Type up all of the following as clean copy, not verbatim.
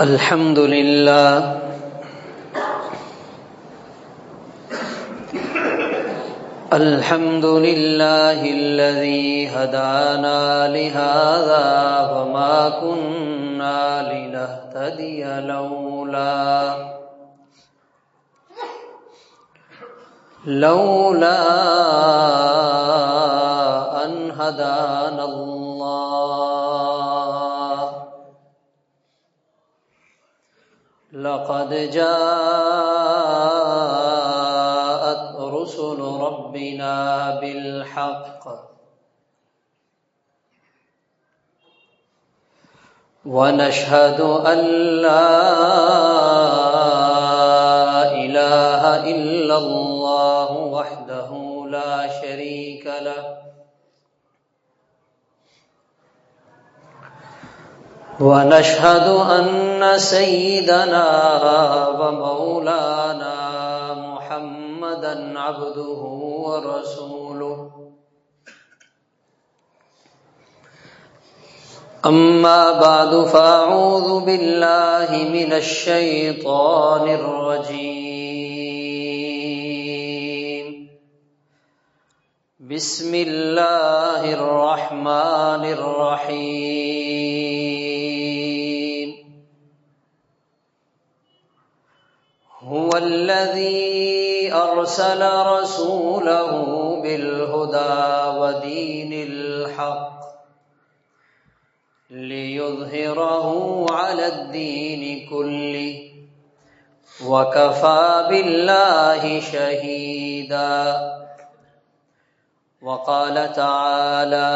الحمد لله الحمد لله الذي هدانا لهذا وما كنا لنهتدي لولا أن هدانا الله لقد جاءت رسل ربنا بالحق ونشهد أن لا إله إلا الله وحده لا شريك له ونشهد أن سيدنا ومولانا محمدا عبده ورسوله أما بعد فأعوذ بالله من الشيطان الرجيم بسم الله الرحمن الرحيم هو الذي أرسل رسوله بالهدى ودين الحق ليظهره على الدين كله وكفى بالله شهيدا وقال تعالى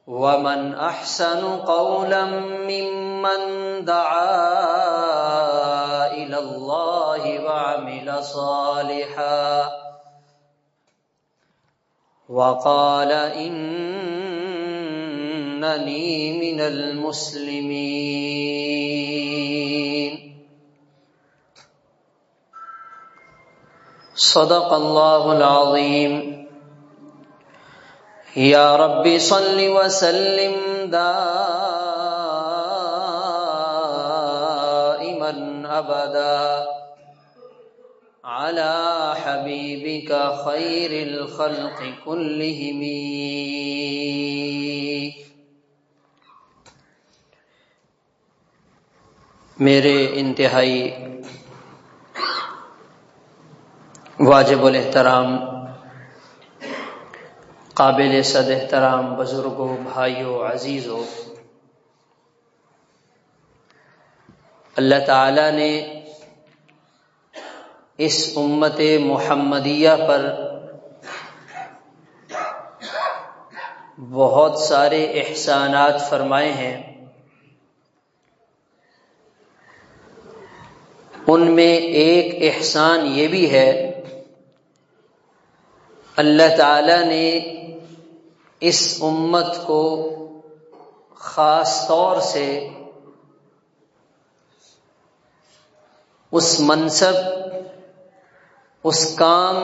ومن أحسن قولا ممن دعا إلى الله وعمل صالحا وقال إنني من المسلمين صدق الله العظيم یا رب صل وسلم دائما ابدا على حبيبك خير الخلق كلهم میرے انتہائی واجب الاحترام قابل صد احترام بزرگوں، بھائیوں، عزیزوں، اللہ تعالی نے اس امت محمدیہ پر بہت سارے احسانات فرمائے ہیں۔ ان میں ایک احسان یہ بھی ہے، اللہ تعالی نے اس امت کو خاص طور سے اس منصب، اس کام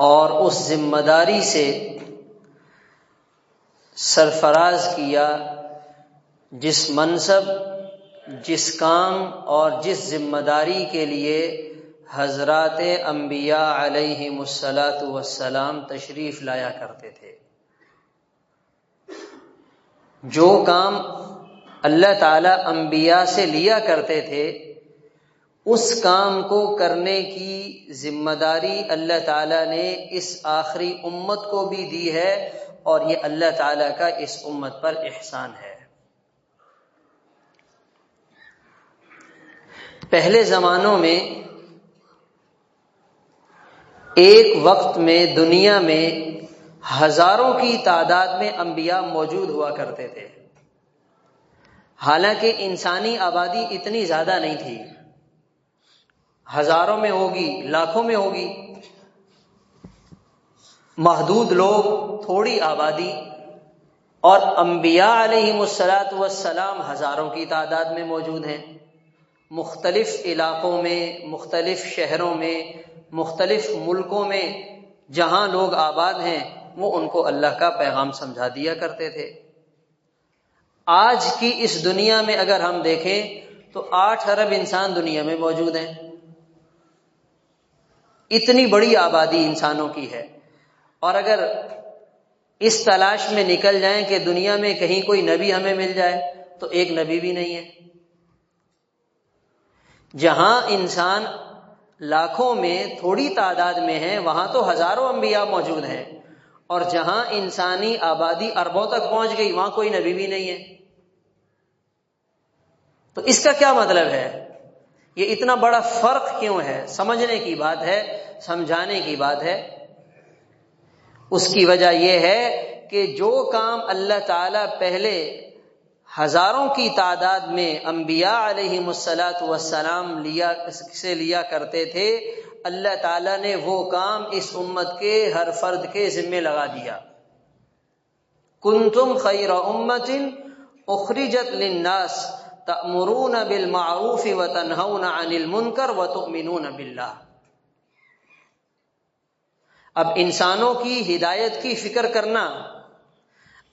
اور اس ذمہ داری سے سرفراز کیا جس منصب، جس کام اور جس ذمہ داری کے لیے حضرات انبیاء علیہم الصلاۃ والسلام تشریف لایا کرتے تھے۔ جو کام اللہ تعالی انبیاء سے لیا کرتے تھے، اس کام کو کرنے کی ذمہ داری اللہ تعالی نے اس آخری امت کو بھی دی ہے، اور یہ اللہ تعالی کا اس امت پر احسان ہے۔ پہلے زمانوں میں ایک وقت میں دنیا میں ہزاروں کی تعداد میں انبیاء موجود ہوا کرتے تھے، حالانکہ انسانی آبادی اتنی زیادہ نہیں تھی، ہزاروں میں ہوگی، لاکھوں میں ہوگی، محدود لوگ، تھوڑی آبادی، اور انبیاء علیہم الصلاۃ والسلام ہزاروں کی تعداد میں موجود ہیں، مختلف علاقوں میں، مختلف شہروں میں، مختلف ملکوں میں جہاں لوگ آباد ہیں وہ ان کو اللہ کا پیغام سمجھا دیا کرتے تھے۔ آج کی اس دنیا میں اگر ہم دیکھیں تو 8 ارب انسان دنیا میں موجود ہیں. اتنی بڑی آبادی انسانوں کی ہے. اور اگر اس تلاش میں نکل جائیں کہ دنیا میں کہیں کوئی نبی ہمیں مل جائے تو ایک نبی بھی نہیں ہے. جہاں انسان لاکھوں میں تھوڑی تعداد میں ہیں وہاں تو ہزاروں انبیاء موجود ہیں، اور جہاں انسانی آبادی اربوں تک پہنچ گئی وہاں کوئی نبی بھی نہیں ہے. تو اس کا کیا مطلب ہے؟ یہ اتنا بڑا فرق کیوں ہے؟ سمجھنے کی بات ہے، سمجھانے کی بات ہے. اس کی وجہ یہ ہے کہ جو کام اللہ تعالیٰ پہلے ہزاروں کی تعداد میں انبیاء علیہم الصلاۃ والسلام لیا کرتے تھے، اللہ تعالیٰ نے وہ کام اس امت کے ہر فرد کے ذمے لگا دیا. کنتم خیر امۃ اخرجت للناس تأمرون بالمعروف وتنہون عن المنکر وتؤمنون باللہ. اب انسانوں کی ہدایت کی فکر کرنا،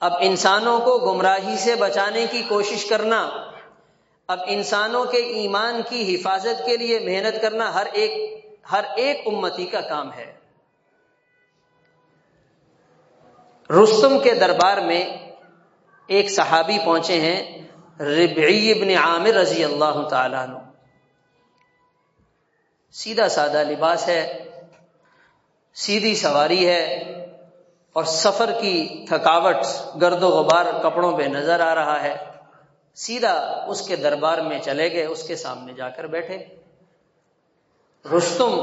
اب انسانوں کو گمراہی سے بچانے کی کوشش کرنا، اب انسانوں کے ایمان کی حفاظت کے لیے محنت کرنا ہر ایک امتی کا کام ہے. رستم کے دربار میں ایک صحابی پہنچے ہیں، ربعی ابن عامر رضی اللہ تعالیٰ عنہ. سیدھا سادہ لباس ہے، سیدھی سواری ہے، اور سفر کی تھکاوٹ گرد و غبار کپڑوں پہ نظر آ رہا ہے. سیدھا اس کے دربار میں چلے گئے، اس کے سامنے جا کر بیٹھے. رستم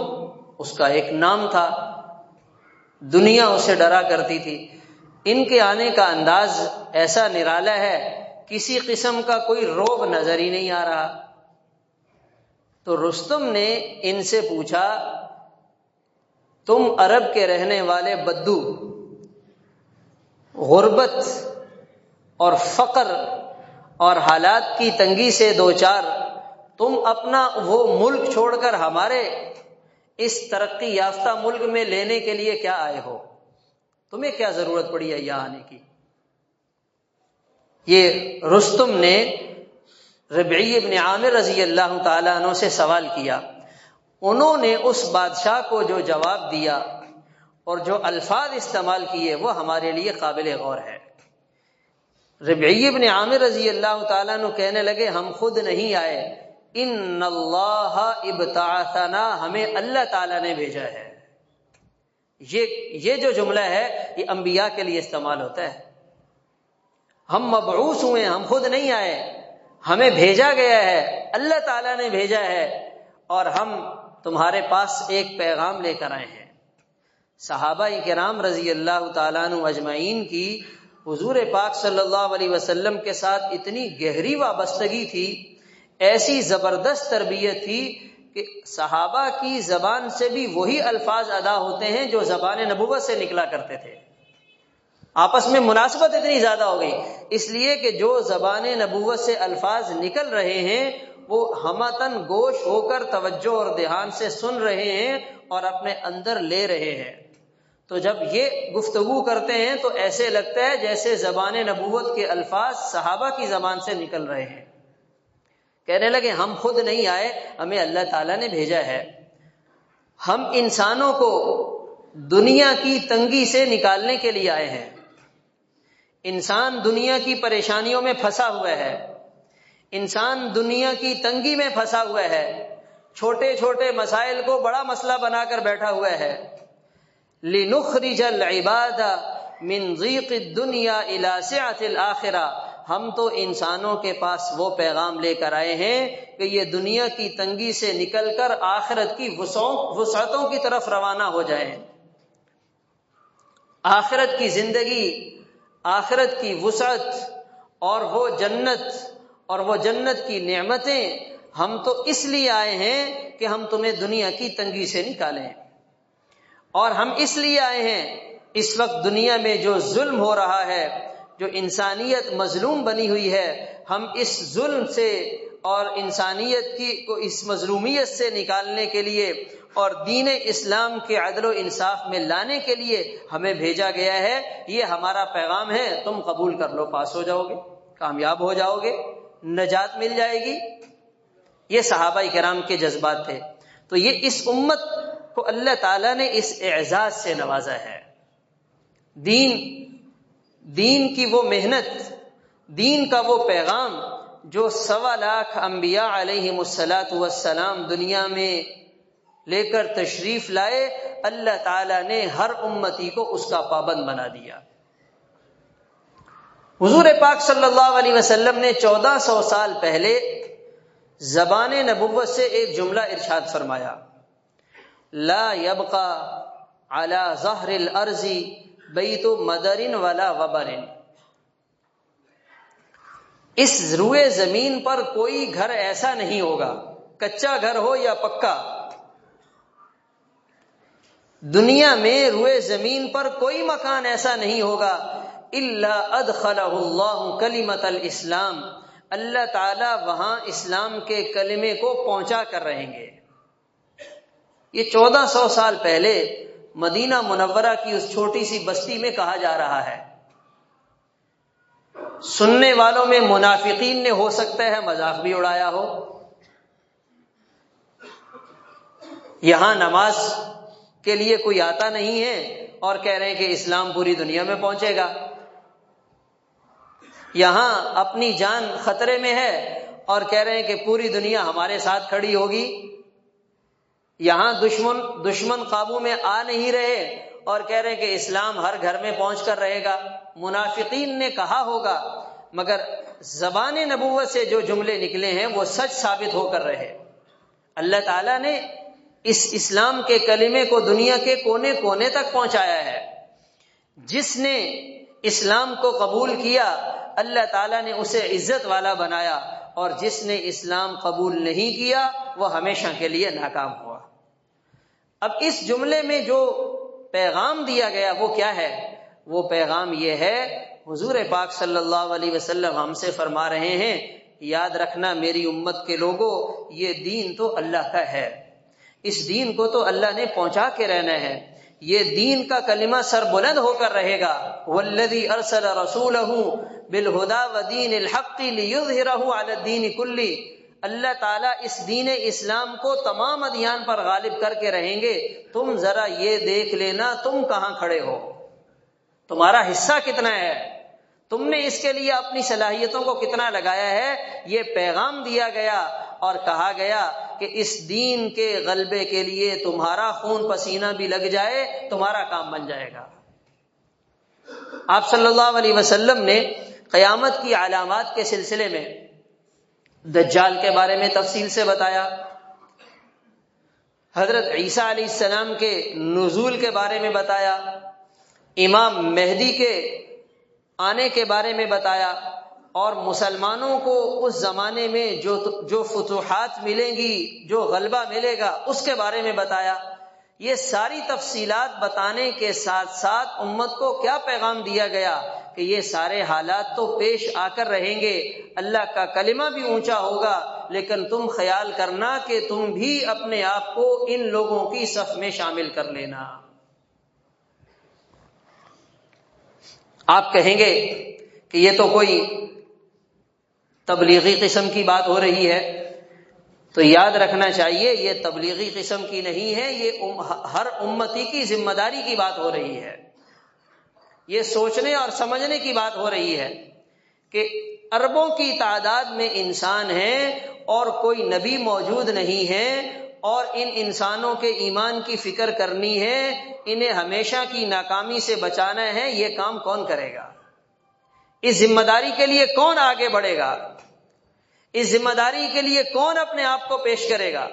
اس کا ایک نام تھا، دنیا اسے ڈرا کرتی تھی. ان کے آنے کا انداز ایسا نرالا ہے، کسی قسم کا کوئی روب نظر ہی نہیں آ رہا. تو رستم نے ان سے پوچھا، تم عرب کے رہنے والے بدو، غربت اور فقر اور حالات کی تنگی سے دوچار، تم اپنا وہ ملک چھوڑ کر ہمارے اس ترقی یافتہ ملک میں لینے کے لیے کیا آئے ہو؟ تمہیں کیا ضرورت پڑی ہے یہاں آنے کی؟ یہ رستم نے ربعی ابن عامر رضی اللہ تعالیٰ عنہ سے سوال کیا. انہوں نے اس بادشاہ کو جو جواب دیا اور جو الفاظ استعمال کیے وہ ہمارے لیے قابل غور ہے. ربعی ابن عامر رضی اللہ تعالیٰ عنہ کہنے لگے، ہم خود نہیں آئے، ان اللہ ابتعثنا، ہمیں اللہ تعالیٰ نے بھیجا ہے. یہ جو جملہ ہے یہ انبیاء کے لیے استعمال ہوتا ہے. ہم مبعوث ہوئے، ہم خود نہیں آئے، ہمیں بھیجا گیا ہے، اللہ تعالیٰ نے بھیجا ہے، اور ہم تمہارے پاس ایک پیغام لے کر آئے ہیں. صحابہ کرام رضی اللہ تعالیٰ عنہ اجمعین کی حضور پاک صلی اللہ علیہ وسلم کے ساتھ اتنی گہری وابستگی تھی، ایسی زبردست تربیت تھی کہ صحابہ کی زبان سے بھی وہی الفاظ ادا ہوتے ہیں جو زبان نبوت سے نکلا کرتے تھے. آپس میں مناسبت اتنی زیادہ ہو گئی، اس لیے کہ جو زبان نبوت سے الفاظ نکل رہے ہیں وہ ہمتن گوش ہو کر توجہ اور دھیان سے سن رہے ہیں اور اپنے اندر لے رہے ہیں. تو جب یہ گفتگو کرتے ہیں تو ایسے لگتا ہے جیسے زبان نبوت کے الفاظ صحابہ کی زبان سے نکل رہے ہیں. کہنے لگے، ہم خود نہیں آئے، ہمیں اللہ تعالیٰ نے بھیجا ہے. ہم انسانوں کو دنیا کی تنگی سے نکالنے کے لیے آئے ہیں. انسان دنیا کی پریشانیوں میں پھنسا ہوا ہے، انسان دنیا کی تنگی میں پھنسا ہوا ہے، چھوٹے چھوٹے مسائل کو بڑا مسئلہ بنا کر بیٹھا ہوا ہے. لِنُخْرِجَ الْعِبَادَ مِنْ ضِيقِ الدُّنْيَا إِلَى سِعَةِ الْآخِرَةِ، ہم تو انسانوں کے پاس وہ پیغام لے کر آئے ہیں کہ یہ دنیا کی تنگی سے نکل کر آخرت کی وسعتوں کی طرف روانہ ہو جائیں. آخرت کی زندگی، آخرت کی وسعت اور وہ جنت کی نعمتیں، ہم تو اس لیے آئے ہیں کہ ہم تمہیں دنیا کی تنگی سے نکالیں. اور ہم اس لیے آئے ہیں، اس وقت دنیا میں جو ظلم ہو رہا ہے، جو انسانیت مظلوم بنی ہوئی ہے، ہم اس ظلم سے اور انسانیت کو اس مظلومیت سے نکالنے کے لیے اور دین اسلام کے عدل و انصاف میں لانے کے لیے ہمیں بھیجا گیا ہے. یہ ہمارا پیغام ہے، تم قبول کر لو، پاس ہو جاؤ گے. کامیاب ہو جاؤ گے، نجات مل جائے گی۔ یہ صحابہ کرام کے جذبات تھے۔ تو یہ اس امت کو اللہ تعالیٰ نے اس اعزاز سے نوازا ہے۔ دین کی وہ محنت، دین کا وہ پیغام جو 1.25 لاکھ انبیاء علیہم السلام دنیا میں لے کر تشریف لائے، اللہ تعالیٰ نے ہر امتی کو اس کا پابند بنا دیا۔ حضور پاک صلی اللہ علیہ وسلم نے 1400 سال پہلے زبان نبوت سے ایک جملہ ارشاد فرمایا، لا یبقى علی ظہر الارض بیت مدر ولا وبر، اس روئے زمین پر کوئی گھر ایسا نہیں ہوگا، کچا گھر ہو یا پکا، دنیا میں روئے زمین پر کوئی مکان ایسا نہیں ہوگا الا ادخلہ اللہ کلمۃ الاسلام، اللہ تعالی وہاں اسلام کے کلمے کو پہنچا کر رہیں گے۔ یہ 1400 سال پہلے مدینہ منورہ کی اس چھوٹی سی بستی میں کہا جا رہا ہے۔ سننے والوں میں منافقین نے ہو سکتا ہے مذاق بھی اڑایا ہو، یہاں نماز کے لیے کوئی آتا نہیں ہے اور کہہ رہے ہیں کہ اسلام پوری دنیا میں پہنچے گا، یہاں اپنی جان خطرے میں ہے اور کہہ رہے ہیں کہ پوری دنیا ہمارے ساتھ کھڑی ہوگی، یہاں دشمن قابو میں آ نہیں رہے اور کہہ رہے ہیں کہ اسلام ہر گھر میں پہنچ کر رہے گا۔ منافقین نے کہا ہوگا، مگر زبان نبوت سے جو جملے نکلے ہیں وہ سچ ثابت ہو کر رہے۔ اللہ تعالیٰ نے اس اسلام کے کلمے کو دنیا کے کونے کونے تک پہنچایا ہے۔ جس نے اسلام کو قبول کیا اللہ تعالیٰ نے اسے عزت والا بنایا، اور جس نے اسلام قبول نہیں کیا وہ ہمیشہ کے لیے ناکام ہوا۔ اب اس جملے میں جو پیغام دیا گیا وہ کیا ہے؟ وہ پیغام یہ ہے، حضور پاک صلی اللہ علیہ وسلم ہم سے فرما رہے ہیں، یاد رکھنا میری امت کے لوگوں، یہ دین تو اللہ کا ہے، اس دین کو تو اللہ نے پہنچا کے رہنا ہے، یہ دین کا کلمہ سر بلند ہو کر رہے گا۔ والذی ارسل رسولہ بالہدی ودین الحق لیظہرہ علی الدین کلہ، اللہ تعالیٰ اس دین اسلام کو تمام ادیان پر غالب کر کے رہیں گے۔ تم ذرا یہ دیکھ لینا تم کہاں کھڑے ہو، تمہارا حصہ کتنا ہے، تم نے اس کے لیے اپنی صلاحیتوں کو کتنا لگایا ہے۔ یہ پیغام دیا گیا اور کہا گیا کہ اس دین کے غلبے کے لیے تمہارا خون پسینہ بھی لگ جائے تمہارا کام بن جائے گا۔ آپ صلی اللہ علیہ وسلم نے قیامت کی علامات کے سلسلے میں دجال کے بارے میں تفصیل سے بتایا، حضرت عیسیٰ علیہ السلام کے نزول کے بارے میں بتایا، امام مہدی کے آنے کے بارے میں بتایا، اور مسلمانوں کو اس زمانے میں جو فتوحات ملیں گی، جو غلبہ ملے گا اس کے بارے میں بتایا۔ یہ ساری تفصیلات بتانے کے ساتھ ساتھ امت کو کیا پیغام دیا گیا کہ یہ سارے حالات تو پیش آ کر رہیں گے، اللہ کا کلمہ بھی اونچا ہوگا، لیکن تم خیال کرنا کہ تم بھی اپنے آپ کو ان لوگوں کی صف میں شامل کر لینا۔ آپ کہیں گے کہ یہ تو کوئی تبلیغی قسم کی بات ہو رہی ہے، تو یاد رکھنا چاہیے یہ تبلیغی قسم کی نہیں ہے، یہ ہر امتی کی ذمہ داری کی بات ہو رہی ہے، یہ سوچنے اور سمجھنے کی بات ہو رہی ہے کہ اربوں کی تعداد میں انسان ہیں اور کوئی نبی موجود نہیں ہے، اور ان انسانوں کے ایمان کی فکر کرنی ہے، انہیں ہمیشہ کی ناکامی سے بچانا ہے، یہ کام کون کرے گا؟ اس ذمہ داری کے لیے کون آگے بڑھے گا؟ اس ذمہ داری کے لیے کون اپنے آپ کو پیش کرے گا؟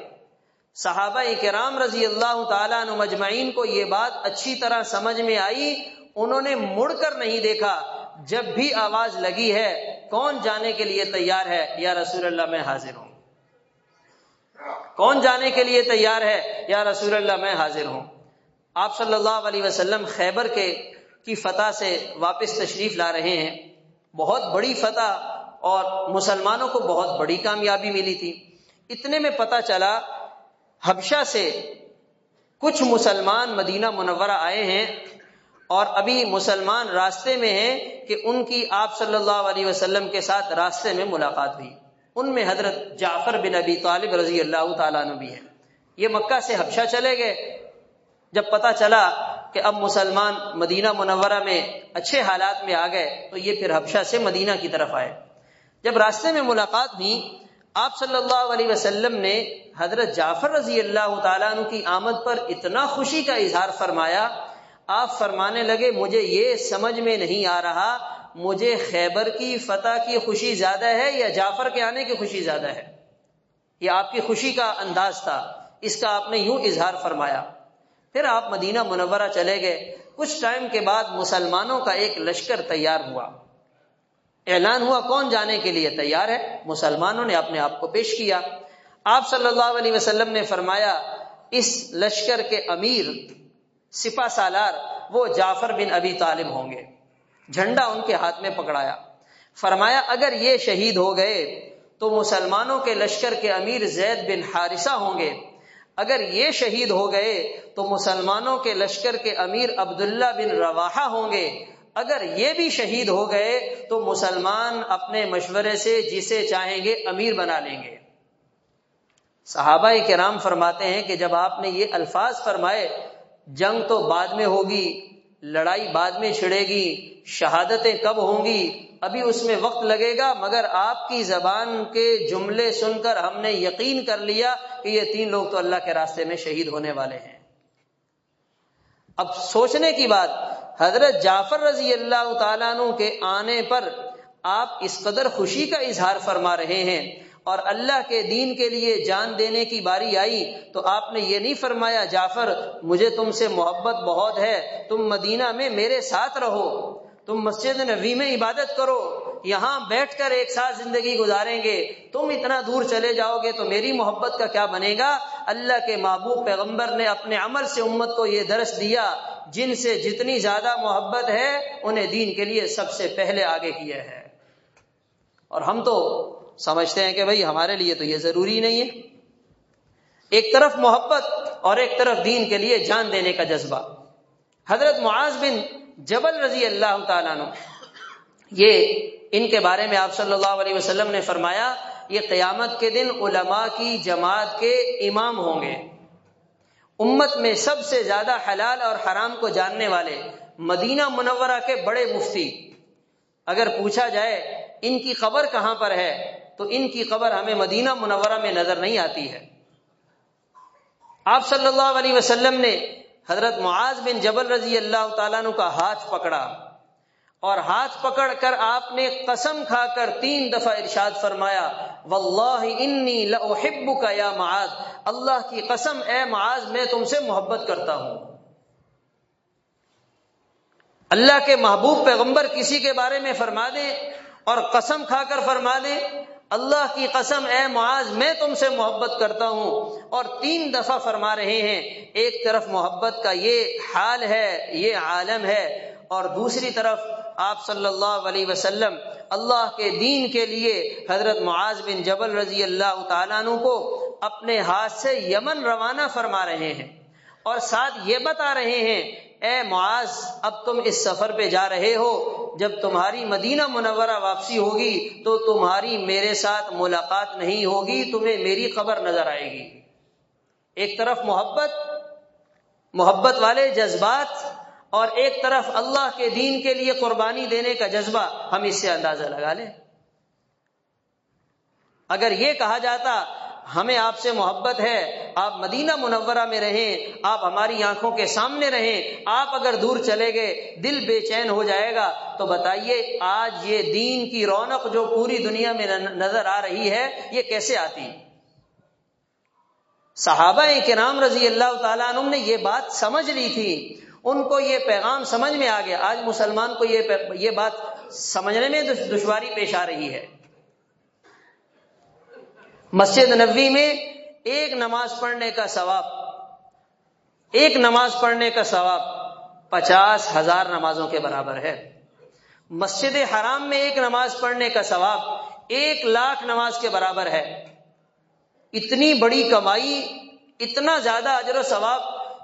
صحابہ کرام رضی اللہ تعالیٰ عنہ مجمعین کو یہ بات اچھی طرح سمجھ میں آئی، انہوں نے مڑ کر نہیں دیکھا، جب بھی آواز لگی ہے کون جانے کے لیے تیار ہے؟ یا رسول اللہ میں حاضر ہوں۔ کون جانے کے لیے تیار ہے؟ یا رسول اللہ میں حاضر ہوں۔ آپ صلی اللہ علیہ وسلم خیبر کی فتح سے واپس تشریف لا رہے ہیں، بہت بڑی فتح اور مسلمانوں کو بہت بڑی کامیابی ملی تھی۔ اتنے میں پتہ چلا حبشہ سے کچھ مسلمان مدینہ منورہ آئے ہیں اور ابھی مسلمان راستے میں ہیں کہ ان کی آپ صلی اللہ علیہ وسلم کے ساتھ راستے میں ملاقات ہوئی. ان میں حضرت جعفر بن ابی طالب رضی اللہ تعالیٰ عنہ بھی ہیں. یہ مکہ سے حبشہ چلے گئے. جب پتہ چلا کہ اب مسلمان مدینہ منورہ میں اچھے حالات میں آ گئے تو یہ پھر حبشہ سے مدینہ کی طرف آئے. جب راستے میں ملاقات ہوئی آپ صلی اللہ علیہ وسلم نے حضرت جعفر رضی اللہ تعالیٰ عنہ کی آمد پر اتنا خوشی کا اظہار فرمایا. آپ فرمانے لگے مجھے یہ سمجھ میں نہیں آ رہا مجھے خیبر کی فتح کی خوشی زیادہ ہے یا جعفر کے آنے کی خوشی زیادہ ہے. یہ آپ کی خوشی کا انداز تھا, اس کا آپ نے یوں اظہار فرمایا. پھر آپ مدینہ منورہ چلے گئے. کچھ ٹائم کے بعد مسلمانوں کا ایک لشکر تیار ہوا. اعلان ہوا کون جانے کے لیے تیار ہے. مسلمانوں نے اپنے آپ کو پیش کیا. آپ صلی اللہ علیہ وسلم نے فرمایا اس لشکر کے امیر سپہ سالار وہ جعفر بن ابی طالب ہوں گے. جھنڈا ان کے ہاتھ میں پکڑایا. فرمایا اگر یہ شہید ہو گئے تو مسلمانوں کے لشکر کے امیر زید بن حارثہ ہوں گے. اگر یہ شہید ہو گئے تو مسلمانوں کے لشکر کے امیر عبداللہ بن رواحہ ہوں گے. اگر یہ بھی شہید ہو گئے تو مسلمان اپنے مشورے سے جسے چاہیں گے امیر بنا لیں گے. صحابہ کرام فرماتے ہیں کہ جب آپ نے یہ الفاظ فرمائے جنگ تو بعد میں ہوگی, لڑائی بعد میں چھڑے گی, شہادتیں کب ہوں گی ابھی اس میں وقت لگے گا, مگر آپ کی زبان کے جملے سن کر ہم نے یقین کر لیا کہ یہ 3 لوگ تو اللہ کے راستے میں شہید ہونے والے ہیں. اب سوچنے کی بات, حضرت جعفر رضی اللہ تعالیٰ عنہ کے آنے پر آپ اس قدر خوشی کا اظہار فرما رہے ہیں اور اللہ کے دین کے لیے جان دینے کی باری آئی تو آپ نے یہ نہیں فرمایا جعفر مجھے تم سے محبت بہت ہے, تم مدینہ میں میرے ساتھ رہو, تم مسجد نبوی میں عبادت کرو, یہاں بیٹھ کر ایک ساتھ زندگی گزاریں گے, تم اتنا دور چلے جاؤ گے تو میری محبت کا کیا بنے گا. اللہ کے محبوب پیغمبر نے اپنے عمل سے امت کو یہ درس دیا جن سے جتنی زیادہ محبت ہے انہیں دین کے لیے سب سے پہلے آگے کیا ہے. اور ہم تو سمجھتے ہیں کہ بھئی ہمارے لیے تو یہ ضروری نہیں ہے. ایک طرف محبت اور ایک طرف دین کے لیے جان دینے کا جذبہ. حضرت معاذ بن جبل رضی اللہ تعالیٰ عنہ, یہ ان کے بارے میں آپ صلی اللہ علیہ وسلم نے فرمایا یہ قیامت کے دن علماء کی جماعت کے امام ہوں گے. امت میں سب سے زیادہ حلال اور حرام کو جاننے والے, مدینہ منورہ کے بڑے مفتی. اگر پوچھا جائے ان کی قبر کہاں پر ہے تو ان کی قبر ہمیں مدینہ منورہ میں نظر نہیں آتی ہے. آپ صلی اللہ علیہ وسلم نے حضرت معاذ بن جبل رضی اللہ تعالیٰ عنہ کا ہاتھ پکڑا اور ہاتھ پکڑ کر آپ نے قسم کھا کر 3 دفعہ ارشاد فرمایا واللہ انی لاحبک یا معاذ, اللہ کی قسم اے معاذ میں تم سے محبت کرتا ہوں. اللہ کے محبوب پیغمبر کسی کے بارے میں فرما دیں اور قسم کھا کر فرما دیں اللہ کی قسم اے معاذ میں تم سے محبت کرتا ہوں, اور 3 دفعہ فرما رہے ہیں. ایک طرف محبت کا یہ حال ہے, یہ عالم ہے, اور دوسری طرف آپ صلی اللہ علیہ وسلم اللہ کے دین کے لیے حضرت معاذ بن جبل رضی اللہ تعالیٰ عنہ کو اپنے ہاتھ سے یمن روانہ فرما رہے ہیں اور ساتھ یہ بتا رہے ہیں اے معاذ اب تم اس سفر پہ جا رہے ہو, جب تمہاری مدینہ منورہ واپسی ہوگی تو تمہاری میرے ساتھ ملاقات نہیں ہوگی, تمہیں میری قبر نظر آئے گی. ایک طرف محبت والے جذبات اور ایک طرف اللہ کے دین کے لیے قربانی دینے کا جذبہ. ہم اس سے اندازہ لگا لیں. اگر یہ کہا جاتا ہمیں آپ سے محبت ہے, آپ مدینہ منورہ میں رہیں, آپ ہماری آنکھوں کے سامنے رہیں, آپ اگر دور چلے گئے دل بے چین ہو جائے گا, تو بتائیے آج یہ دین کی رونق جو پوری دنیا میں نظر آ رہی ہے یہ کیسے آتی. صحابہ کرام رضی اللہ تعالیٰ عنہ نے یہ بات سمجھ لی تھی, ان کو یہ پیغام سمجھ میں آ گیا. آج مسلمان کو یہ بات سمجھنے میں دشواری پیش آ رہی ہے. مسجد نبوی میں ایک نماز پڑھنے کا ثواب 50,000 نمازوں کے برابر ہے. مسجد حرام میں ایک نماز پڑھنے کا ثواب 1,00,000 نماز کے برابر ہے. اتنی بڑی کمائی, اتنا زیادہ اجر و ثواب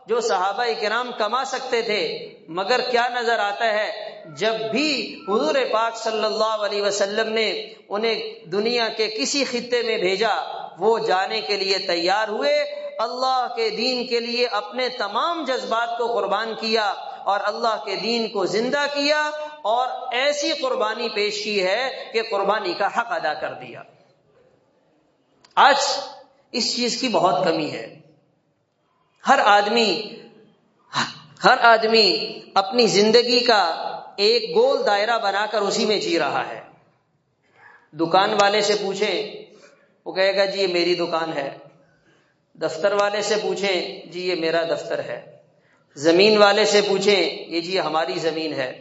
جو صحابہ کرام کما سکتے تھے، مگر کیا نظر آتا ہے، جب بھی حضور پاک صلی اللہ علیہ وسلم نے انہیں دنیا کے کسی خطے میں بھیجا، وہ جانے کے لیے تیار ہوئے، اللہ کے دین کے لیے اپنے تمام جذبات کو قربان کیا اور اللہ کے دین کو زندہ کیا، اور ایسی قربانی پیش کی ہے کہ قربانی کا حق ادا کر دیا۔ آج اس چیز کی بہت کمی ہے۔ ہر آدمی اپنی زندگی کا ایک گول دائرہ بنا کر اسی میں جی رہا ہے۔ دکان والے سے پوچھیں، وہ کہے گا جی یہ میری دکان ہے۔ دفتر والے سے پوچھیں، جی یہ میرا دفتر ہے۔ زمین والے سے پوچھیں، یہ جی ہماری زمین ہے۔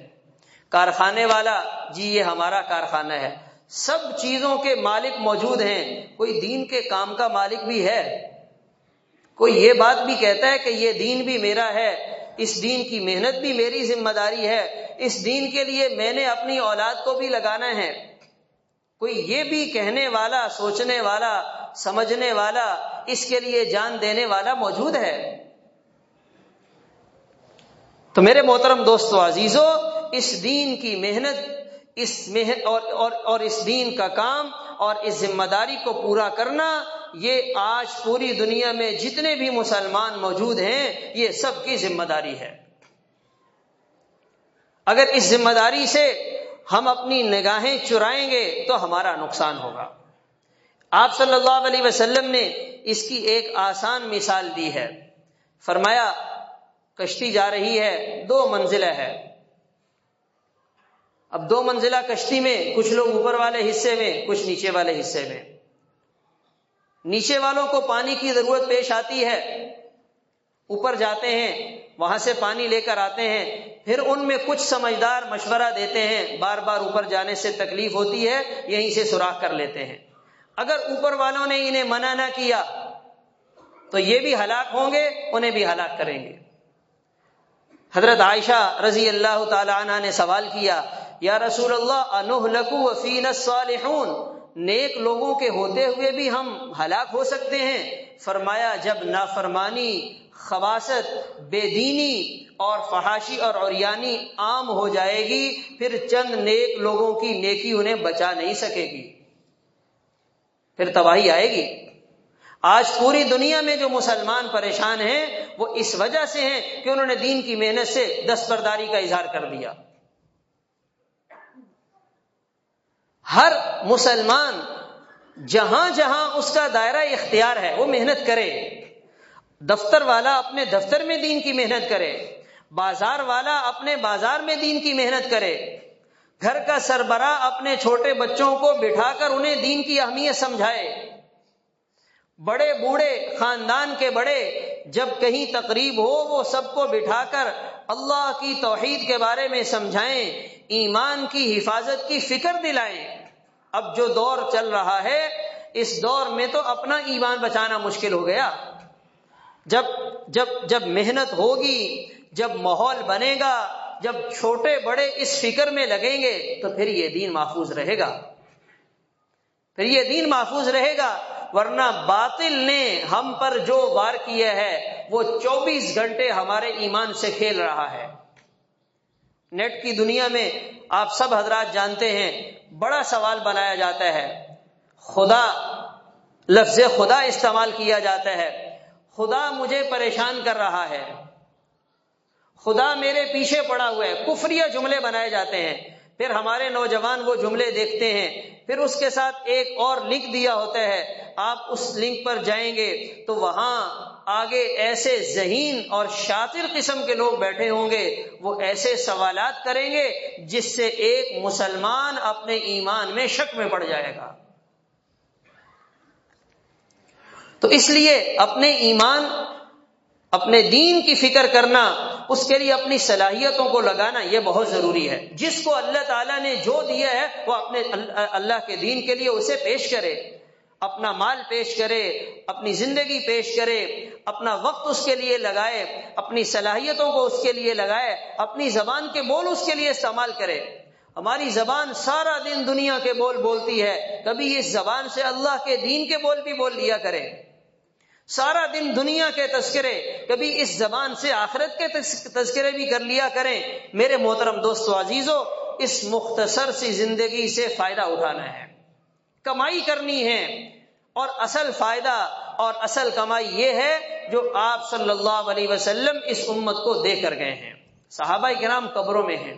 کارخانے والا، جی یہ ہمارا کارخانہ ہے۔ سب چیزوں کے مالک موجود ہیں، کوئی دین کے کام کا مالک بھی ہے؟ کوئی یہ بات بھی کہتا ہے کہ یہ دین بھی میرا ہے، اس دین کی محنت بھی میری ذمہ داری ہے، اس دین کے لیے میں نے اپنی اولاد کو بھی لگانا ہے؟ کوئی یہ بھی کہنے والا، سوچنے والا، سمجھنے والا، اس کے لیے جان دینے والا موجود ہے؟ تو میرے محترم دوستو عزیزو، اس دین کی محنت اور اس دین کا کام اور اس ذمہ داری کو پورا کرنا، یہ آج پوری دنیا میں جتنے بھی مسلمان موجود ہیں، یہ سب کی ذمہ داری ہے۔ اگر اس ذمہ داری سے ہم اپنی نگاہیں چرائیں گے تو ہمارا نقصان ہوگا۔ آپ صلی اللہ علیہ وسلم نے اس کی ایک آسان مثال دی ہے۔ فرمایا کشتی جا رہی ہے، 2 منزلیں ہے۔ اب 2 منزلہ کشتی میں کچھ لوگ اوپر والے حصے میں، کچھ نیچے والے حصے میں۔ نیچے والوں کو پانی کی ضرورت پیش آتی ہے، اوپر جاتے ہیں، وہاں سے پانی لے کر آتے ہیں، پھر ان میں کچھ سمجھدار مشورہ دیتے ہیں، بار بار اوپر جانے سے تکلیف ہوتی ہے، یہیں سے سوراخ کر لیتے ہیں۔ اگر اوپر والوں نے انہیں منع نہ کیا تو یہ بھی ہلاک ہوں گے، انہیں بھی ہلاک کریں گے۔ حضرت عائشہ رضی اللہ تعالی عنہ نے سوال کیا، یا رسول اللہ انہلک وفینا الصالحون، نیک لوگوں کے ہوتے ہوئے بھی ہم ہلاک ہو سکتے ہیں؟ فرمایا جب نافرمانی، خباثت، بے دینی اور فحاشی اور عریانی عام ہو جائے گی، پھر چند نیک لوگوں کی نیکی انہیں بچا نہیں سکے گی، پھر تباہی آئے گی۔ آج پوری دنیا میں جو مسلمان پریشان ہیں وہ اس وجہ سے ہیں کہ انہوں نے دین کی محنت سے دستبرداری کا اظہار کر دیا۔ ہر مسلمان جہاں جہاں اس کا دائرہ اختیار ہے وہ محنت کرے۔ دفتر والا اپنے دفتر میں دین کی محنت کرے، بازار والا اپنے بازار میں دین کی محنت کرے، گھر کا سربراہ اپنے چھوٹے بچوں کو بٹھا کر انہیں دین کی اہمیت سمجھائے، بڑے بوڑھے خاندان کے بڑے جب کہیں تقریب ہو وہ سب کو بٹھا کر اللہ کی توحید کے بارے میں سمجھائیں، ایمان کی حفاظت کی فکر دلائیں۔ اب جو دور چل رہا ہے اس دور میں تو اپنا ایمان بچانا مشکل ہو گیا۔ جب محنت ہوگی، جب ماحول بنے گا، جب چھوٹے بڑے اس فکر میں لگیں گے تو پھر یہ دین محفوظ رہے گا، پھر یہ دین محفوظ رہے گا۔ ورنہ باطل نے ہم پر جو وار کیا ہے وہ 24 گھنٹے ہمارے ایمان سے کھیل رہا ہے۔ نیٹ کی دنیا میں آپ سب حضرات جانتے ہیں بڑا سوال بنایا جاتا ہے، خدا، لفظ خدا استعمال کیا جاتا ہے۔ خدا مجھے پریشان کر رہا ہے، خدا میرے پیچھے پڑا ہوا ہے، کفریہ جملے بنائے جاتے ہیں۔ پھر ہمارے نوجوان وہ جملے دیکھتے ہیں، پھر اس کے ساتھ ایک اور لنک دیا ہوتا ہے، آپ اس لنک پر جائیں گے تو وہاں آگے ایسے ذہین اور شاطر قسم کے لوگ بیٹھے ہوں گے، وہ ایسے سوالات کریں گے جس سے ایک مسلمان اپنے ایمان میں شک میں پڑ جائے گا۔ تو اس لیے اپنے ایمان، اپنے دین کی فکر کرنا، اس کے لیے اپنی صلاحیتوں کو لگانا یہ بہت ضروری ہے۔ جس کو اللہ تعالیٰ نے جو دیا ہے وہ اپنے اللہ کے دین کے لیے اسے پیش کرے، اپنا مال پیش کرے، اپنی زندگی پیش کرے، اپنا وقت اس کے لیے لگائے، اپنی صلاحیتوں کو اس کے لیے لگائے، اپنی زبان کے بول اس کے لیے استعمال کرے۔ ہماری زبان سارا دن دنیا کے بول بولتی ہے، کبھی اس زبان سے اللہ کے دین کے بول بھی بول لیا کرے۔ سارا دن دنیا کے تذکرے، کبھی اس زبان سے آخرت کے تذکرے بھی کر لیا کریں۔ میرے محترم دوستو عزیزو، اس مختصر سی زندگی سے فائدہ اٹھانا ہے، کمائی کرنی ہے، اور اصل فائدہ اور اصل کمائی یہ ہے جو آپ صلی اللہ علیہ وسلم اس امت کو دے کر گئے ہیں۔ صحابہ کرام قبروں میں ہیں،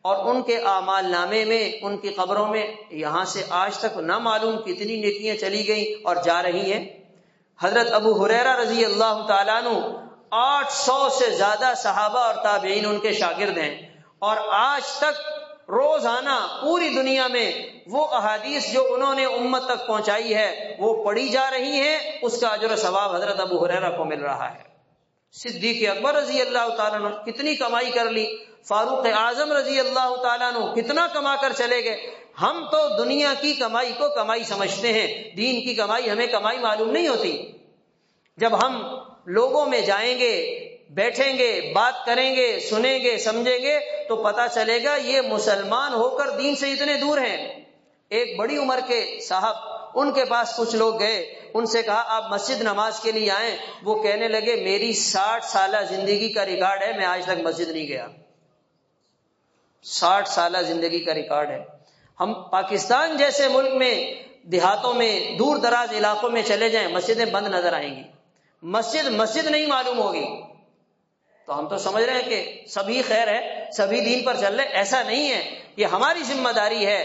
اور ان کے اعمال نامے میں، ان کی قبروں میں یہاں سے آج تک نہ معلوم کتنی نیکیاں چلی گئیں اور جا رہی ہیں۔ حضرت ابو ہریرہ رضی اللہ تعالیٰ عنہ 800 سے زیادہ صحابہ اور تابعین ان کے شاگرد ہیں، اور آج تک روزانہ پوری دنیا میں وہ احادیث جو انہوں نے امت تک پہنچائی ہے وہ پڑھی جا رہی ہیں، اس کا اجر و ثواب حضرت ابو ہریرہ کو مل رہا ہے۔ صدیق اکبر رضی اللہ تعالیٰ عنہ کتنی کمائی کر لی، فاروق اعظم رضی اللہ تعالیٰ عنہ کتنا کما کر چلے گئے۔ ہم تو دنیا کی کمائی کو کمائی سمجھتے ہیں، دین کی کمائی ہمیں کمائی معلوم نہیں ہوتی۔ جب ہم لوگوں میں جائیں گے، بیٹھیں گے، بات کریں گے، سنیں گے، سمجھیں گے، تو پتہ چلے گا یہ مسلمان ہو کر دین سے اتنے دور ہیں۔ ایک بڑی عمر کے صاحب، ان کے پاس کچھ لوگ گئے، ان سے کہا آپ مسجد نماز کے لیے آئیں۔ وہ کہنے لگے میری 60 سالہ زندگی کا ریکارڈ ہے، میں آج تک مسجد نہیں گیا۔ 60 سالہ زندگی کا ریکارڈ ہے۔ ہم پاکستان جیسے ملک میں دیہاتوں میں دور دراز علاقوں میں چلے جائیں، مسجدیں بند نظر آئیں گی، مسجد نہیں معلوم ہوگی۔ تو ہم تو سمجھ رہے ہیں کہ سبھی خیر ہے، سبھی دین پر چل رہے، ایسا نہیں ہے۔ یہ ہماری ذمہ داری ہے،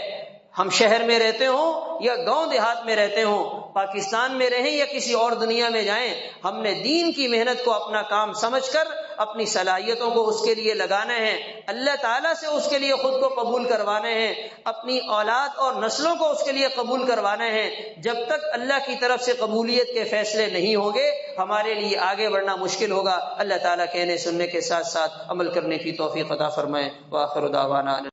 ہم شہر میں رہتے ہوں یا گاؤں دیہات میں رہتے ہوں، پاکستان میں رہیں یا کسی اور دنیا میں جائیں، ہم نے دین کی محنت کو اپنا کام سمجھ کر اپنی صلاحیتوں کو اس کے لیے لگانا ہے، اللہ تعالیٰ سے اس کے لیے خود کو قبول کروانا ہے، اپنی اولاد اور نسلوں کو اس کے لیے قبول کروانا ہے۔ جب تک اللہ کی طرف سے قبولیت کے فیصلے نہیں ہوں گے، ہمارے لیے آگے بڑھنا مشکل ہوگا۔ اللہ تعالیٰ کہنے سننے کے ساتھ ساتھ عمل کرنے کی توفیق عطا فرمائے۔ وآخر دعوانا